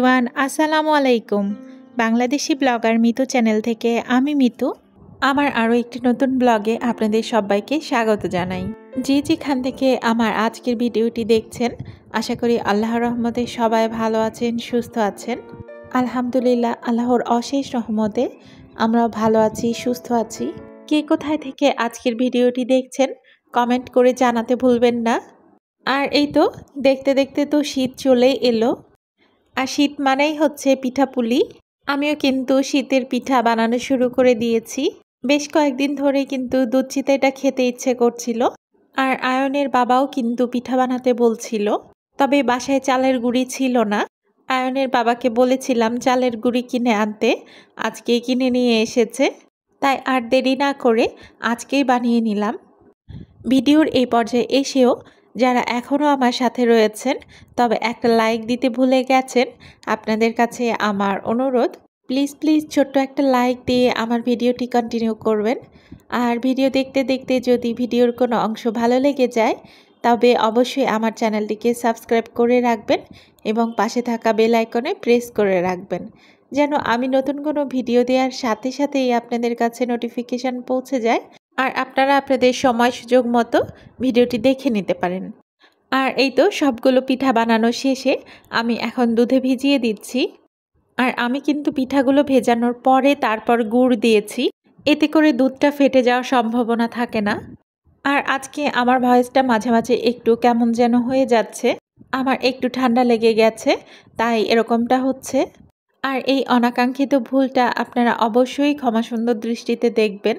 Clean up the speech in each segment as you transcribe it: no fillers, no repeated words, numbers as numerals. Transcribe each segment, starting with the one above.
Everyone, আসসালামু আলাইকুম। Bangladeshi blogger Mitu channel থেকে আমি মিতু। আমার আরও একটি নতুন ব্লগে আপনাদের সবাইকে স্বাগত জানাই। যেখান থেকে আমার আজকের ভিডিওটি দেখছেন, আশা করি আল্লাহর রহমতে সবাই ভালো আছেন, সুস্থ আছেন। আলহামদুলিল্লাহ, আল্লাহর অশেষ রহমতে আমরাও ভালো আছি, সুস্থ আছি। কে কোথায় থেকে আজকের ভিডিওটি দেখছেন কমেন্ট করে জানাতে ভুলবেন না। আর এই তো দেখতে দেখতে তো শীত চলেই এলো। আর শীত মানেই হচ্ছে পিঠাপুলি। আমিও কিন্তু শীতের পিঠা বানানো শুরু করে দিয়েছি। বেশ কয়েকদিন ধরে কিন্তু দুধ চিতাইটা খেতে ইচ্ছে করছিল। আর আয়নের বাবাও কিন্তু পিঠা বানাতে বলছিল, তবে বাসায় চালের গুঁড়ি ছিল না। আয়নের বাবাকে বলেছিলাম চালের গুঁড়ি কিনে আনতে, আজকেই কিনে নিয়ে এসেছে। তাই আর দেরি না করে আজকেই বানিয়ে নিলাম। ভিডিওর এই পর্যায়ে এসেও যারা এখনও আমার সাথে রয়েছেন, তবে একটা লাইক দিতে ভুলে গেছেন, আপনাদের কাছে আমার অনুরোধ, প্লিজ ছোট্ট একটা লাইক দিয়ে আমার ভিডিওটি কন্টিনিউ করবেন। আর ভিডিও দেখতে দেখতে যদি ভিডিওর কোনো অংশ ভালো লেগে যায়, তবে অবশ্যই আমার চ্যানেলটিকে সাবস্ক্রাইব করে রাখবেন এবং পাশে থাকা বেল আইকনে প্রেস করে রাখবেন, যেন আমি নতুন কোনো ভিডিও দেওয়ার সাথে সাথেই আপনাদের কাছে নোটিফিকেশান পৌঁছে যায় আর আপনারা আপনাদের সময় সুযোগ মতো ভিডিওটি দেখে নিতে পারেন। আর এই তো সবগুলো পিঠা বানানো শেষে আমি এখন দুধে ভিজিয়ে দিচ্ছি। আর আমি কিন্তু পিঠাগুলো ভেজানোর পরে তারপর গুড় দিয়েছি, এতে করে দুধটা ফেটে যাওয়ার সম্ভাবনা থাকে না। আর আজকে আমার ভয়েসটা মাঝে মাঝে একটু কেমন যেন হয়ে যাচ্ছে, আমার একটু ঠান্ডা লেগে গেছে, তাই এরকমটা হচ্ছে। আর এই অনাকাঙ্ক্ষিত ভুলটা আপনারা অবশ্যই ক্ষমাসুন্দর দৃষ্টিতে দেখবেন।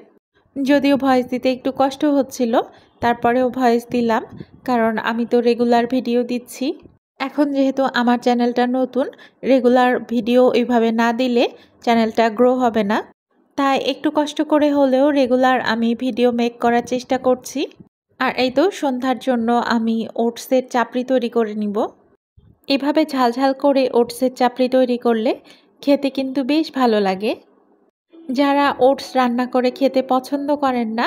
যদিও ভয়েস দিতে একটু কষ্ট হচ্ছিল, তারপরেও ভয়েস দিলাম, কারণ আমি তো রেগুলার ভিডিও দিচ্ছি। এখন যেহেতু আমার চ্যানেলটা নতুন, রেগুলার ভিডিও এইভাবে না দিলে চ্যানেলটা গ্রো হবে না, তাই একটু কষ্ট করে হলেও রেগুলার আমি ভিডিও মেক করার চেষ্টা করছি। আর এই তো সন্ধ্যার জন্য আমি ওটসের চাপড়ি তৈরি করে নিব। এভাবে ঝালঝাল করে ওটসের চাপড়ি তৈরি করলে খেতে কিন্তু বেশ ভালো লাগে। যারা ওটস রান্না করে খেতে পছন্দ করেন না,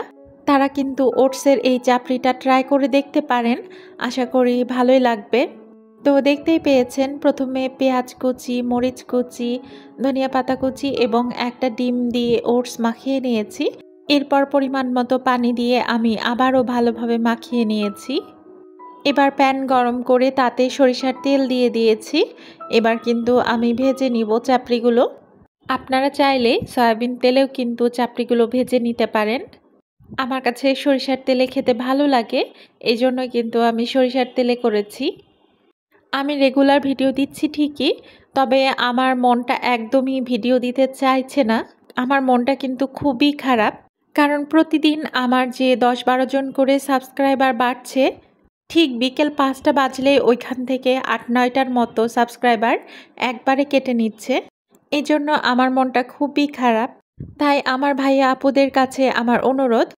তারা কিন্তু ওটসের এই চাপড়িটা ট্রাই করে দেখতে পারেন, আশা করি ভালোই লাগবে। তো দেখতেই পেয়েছেন, প্রথমে পেঁয়াজ কুচি, মরিচ কুচি, ধনিয়া পাতা কুচি এবং একটা ডিম দিয়ে ওটস মাখিয়ে নিয়েছি। এরপর পরিমাণ মতো পানি দিয়ে আমি আবারও ভালোভাবে মাখিয়ে নিয়েছি। এবার প্যান গরম করে তাতে সরিষার তেল দিয়ে দিয়েছি। এবার কিন্তু আমি ভেজে নিব চাপড়িগুলো। আপনারা চাইলে সয়াবিন তেলেও কিন্তু চাপড়িগুলো ভেজে নিতে পারেন। আমার কাছে সরিষার তেলে খেতে ভালো লাগে, এই জন্য কিন্তু আমি সরিষার তেলে করেছি। আমি রেগুলার ভিডিও দিচ্ছি ঠিকই, তবে আমার মনটা একদমই ভিডিও দিতে চাইছে না। আমার মনটা কিন্তু খুবই খারাপ, কারণ প্রতিদিন আমার যে 10-12 জন করে সাবস্ক্রাইবার বাড়ছে, ঠিক বিকেল 5টা বাজলে ওইখান থেকে 8-9টার মতো সাবস্ক্রাইবার একবারে কেটে নিচ্ছে। এই জন্য আমার মনটা খুবই খারাপ। তাই আমার ভাইয়া আপুদের কাছে আমার অনুরোধ,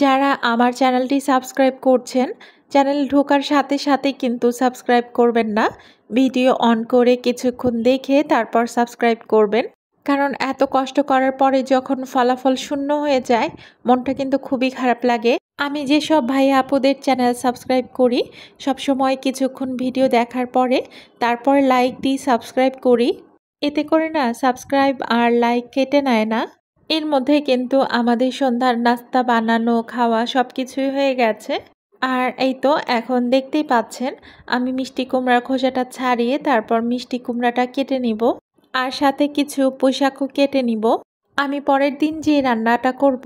যারা আমার চ্যানেলটি সাবস্ক্রাইব করছেন, চ্যানেল ঢোকার সাথে সাথে কিন্তু সাবস্ক্রাইব করবেন না, ভিডিও অন করে কিছুক্ষণ দেখে তারপর সাবস্ক্রাইব করবেন। কারণ এত কষ্ট করার পরে যখন ফলাফল শূন্য হয়ে যায়, মনটা কিন্তু খুবই খারাপ লাগে। আমি যেসব ভাইয়া আপুদের চ্যানেল সাবস্ক্রাইব করি, সবসময় কিছুক্ষণ ভিডিও দেখার পরে তারপর লাইক দিই, সাবস্ক্রাইব করি। এতে করে না সাবস্ক্রাইব আর লাইক কেটে নেয় না। এর মধ্যে কিন্তু আমাদের সন্ধ্যার নাস্তা বানানো, খাওয়া সব কিছুই হয়ে গেছে। আর এই তো এখন দেখতেই পাচ্ছেন, আমি মিষ্টি কুমড়ার খোসাটা ছাড়িয়ে তারপর মিষ্টি কুমড়াটা কেটে নিব, আর সাথে কিছু পুঁইশাকও কেটে নিব। আমি পরের দিন যে রান্নাটা করব,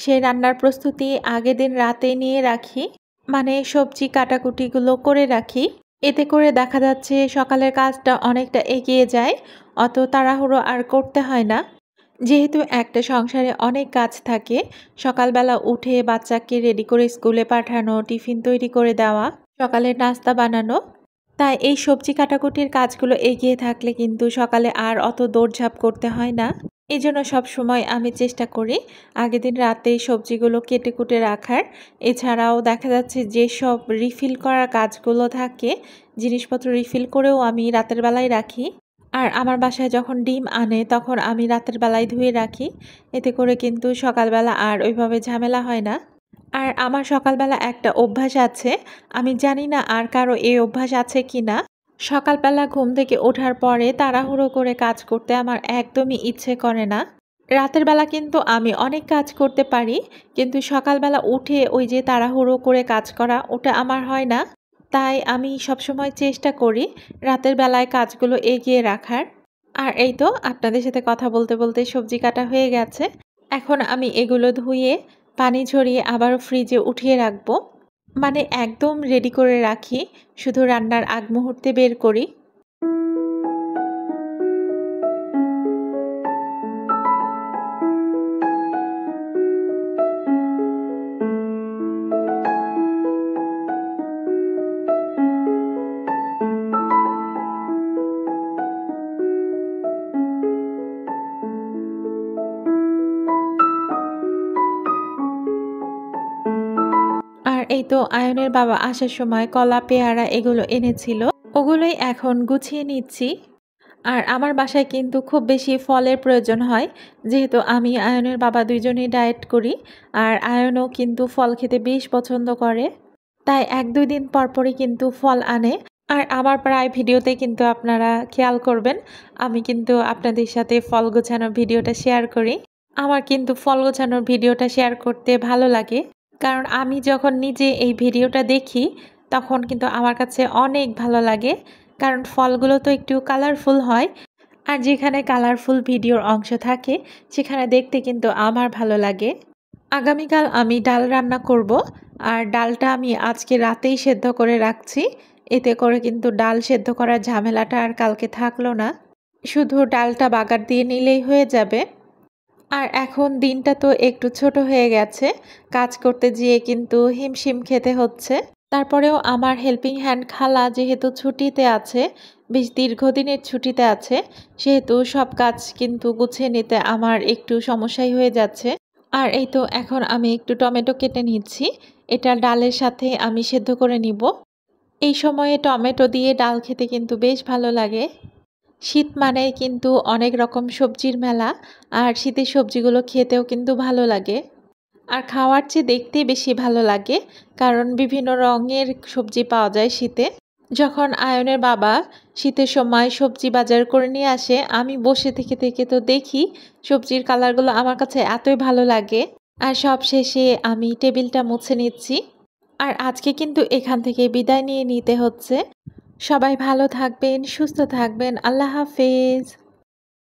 সেই রান্নার প্রস্তুতি আগের দিন রাতেই নিয়ে রাখি, মানে সবজি কাটাকুটিগুলো করে রাখি। এতে করে দেখা যাচ্ছে সকালের কাজটা অনেকটা এগিয়ে যায়, অত তাড়াহুড়ো আর করতে হয় না। যেহেতু একটা সংসারে অনেক কাজ থাকে, সকালবেলা উঠে বাচ্চাকে রেডি করে স্কুলে পাঠানো, টিফিন তৈরি করে দেওয়া, সকালের নাস্তা বানানো, তাই এই সবজি কাটাকুটির কাজগুলো এগিয়ে থাকলে কিন্তু সকালে আর অত দৌড়ঝাঁপ করতে হয় না। এই জন্য সবসময় আমি চেষ্টা করি আগের দিন রাতেই সবজিগুলো কেটে কুটে রাখার। এছাড়াও দেখা যাচ্ছে যেসব রিফিল করার কাজগুলো থাকে, জিনিসপত্র রিফিল করেও আমি রাতের বেলায় রাখি। আর আমার বাসায় যখন ডিম আনে তখন আমি রাতের বেলায় ধুয়ে রাখি, এতে করে কিন্তু সকালবেলা আর ওইভাবে ঝামেলা হয় না। আর আমার সকালবেলা একটা অভ্যাস আছে, আমি জানি না আর কারো এই অভ্যাস আছে কি না। সকালবেলা ঘুম থেকে ওঠার পরে তাড়াহুড়ো করে কাজ করতে আমার একদমই ইচ্ছে করে না। রাতের বেলা কিন্তু আমি অনেক কাজ করতে পারি, কিন্তু সকালবেলা উঠে ওই যে তাড়াহুড়ো করে কাজ করা ওটা আমার হয় না। তাই আমি সবসময় চেষ্টা করি রাতের বেলায় কাজগুলো এগিয়ে রাখার। আর এই তো আপনাদের সাথে কথা বলতে বলতে সবজি কাটা হয়ে গেছে। এখন আমি এগুলো ধুয়ে পানি ঝরিয়ে আবারও ফ্রিজে উঠিয়ে রাখবো। মানে একদম রেডি করে রাখি, শুধু রান্নার আগ মুহূর্তে বের করি। আর এই তো আয়নের বাবা আসার সময় কলা, পেয়ারা এগুলো এনেছিল। ওগুলোই এখন গুছিয়ে নিচ্ছি। আর আমার বাসায় কিন্তু খুব বেশি ফলের প্রয়োজন হয়, যেহেতু আমি আয়নের বাবা দুইজনেই ডায়েট করি। আর আয়নও কিন্তু ফল খেতে বেশ পছন্দ করে। তাই ১-২ দিন পরপরই কিন্তু ফল আনে। আর আমার প্রায় ভিডিওতে কিন্তু আপনারা খেয়াল করবেন, আমি কিন্তু আপনাদের সাথে ফল গোছানোর ভিডিওটা শেয়ার করি। আমার কিন্তু ফল গোছানোর ভিডিওটা শেয়ার করতে ভালো লাগে। কারণ আমি যখন নিজে এই ভিডিওটা দেখি, তখন কিন্তু আমার কাছে অনেক ভালো লাগে। কারণ ফলগুলো তো একটু কালারফুল হয়। আর যেখানে কালারফুল ভিডিওর অংশ থাকে, সেখানে দেখতে কিন্তু আমার ভালো লাগে। আগামীকাল আমি ডাল রান্না করব। আর ডালটা আমি আজকে রাতেই সেদ্ধ করে রাখছি। এতে করে কিন্তু ডাল সেদ্ধ করার ঝামেলাটা আর কালকে থাকলো না। শুধু ডালটা বাগার দিয়ে নিলেই হয়ে যাবে। আর এখন দিনটা তো একটু ছোট হয়ে গেছে। কাজ করতে যেয়ে কিন্তু হিমশিম খেতে হচ্ছে। তারপরেও আমার হেল্পিং হ্যান্ড খালা যেহেতু ছুটিতে আছে, বেশ দীর্ঘদিনের ছুটিতে আছে, সেহেতু সব কাজ কিন্তু গুছিয়ে নিতে আমার একটু সমস্যাই হয়ে যাচ্ছে। আর এই তো এখন আমি একটু টমেটো কেটে নিচ্ছি। এটা ডালের সাথে আমি সেদ্ধ করে নিব। এই সময়ে টমেটো দিয়ে ডাল খেতে কিন্তু বেশ ভালো লাগে। শীত মানেই কিন্তু অনেক রকম সবজির মেলা। আর শীতের সবজিগুলো খেতেও কিন্তু ভালো লাগে। আর খাওয়ার চেয়ে দেখতেই বেশি ভালো লাগে, কারণ বিভিন্ন রঙের সবজি পাওয়া যায় শীতে। যখন আয়নের বাবা শীতের সময় সবজি বাজার করে নিয়ে আসে, আমি বসে থেকে থেকে তো দেখি সবজির কালারগুলো আমার কাছে এতই ভালো লাগে। আর সব শেষে আমি টেবিলটা মুছে নিচ্ছি। আর আজকে কিন্তু এখান থেকে বিদায় নিয়ে নিতে হচ্ছে। সবাই ভালো থাকবেন, সুস্থ থাকবেন। আল্লাহ হাফেজ।